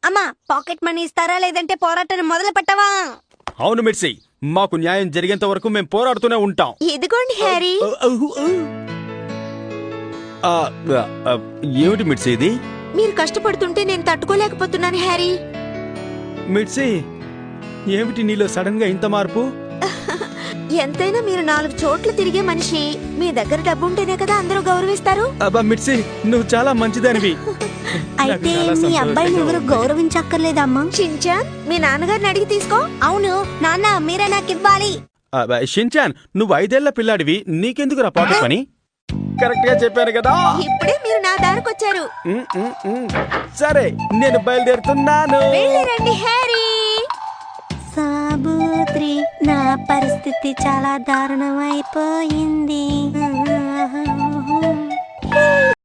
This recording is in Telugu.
అమ్మా పాకెట్ మనీ ఇస్తారా లేదంటే పోరాటాన్ని మొదలు పెట్టవా? అవును మిర్చి, మాకు న్యాయం జరిగేంత వరకు మేము పోరాడుతూనే ఉంటాం. ఇదిగోండి హ్యారీ. ఏమిటి మిర్చి ఇది? మీరు కష్టపడుతుంటే నేను తట్టుకోలేకపోతున్నాను హ్యారీ. మిర్చి, ఏమిటి నీలో సడన్ గా ఇంత మార్పు? ఎంతైనా మీరు 4 చోట్ల తిరిగే మనిషి. మీ దగ్గర డబ్బు ఉంటేనే కదా అందరూ గౌరవిస్తారు. అబ్బా మిర్చి, నువ్వు చాలా మంచిదానివి. అయితే మీ అబ్బాయిని ఎవరు గౌరవించక్కర్లేదమ్మా. షిన్చాన్, మీ నాన్నగారిని అడిగి తీసుకో. అవును నాన్న, మీరే నాకు ఇవ్వాలి. షిన్చాన్, నువ్వు 5 ఏళ్ల పిల్లాడివి, నీకెందుకు రా పాకెట్ మనీ? కరెక్ట్ గా చెప్పాను కదా. ఇప్పుడే మీరు నా దారికొచ్చారు. సరే, నేను బయలుదేరుతున్నాను. వెళ్ళిరండి హ్యారీ. సాబూత్రి, నా పరిస్థితి చాలా దారుణమైపోయింది.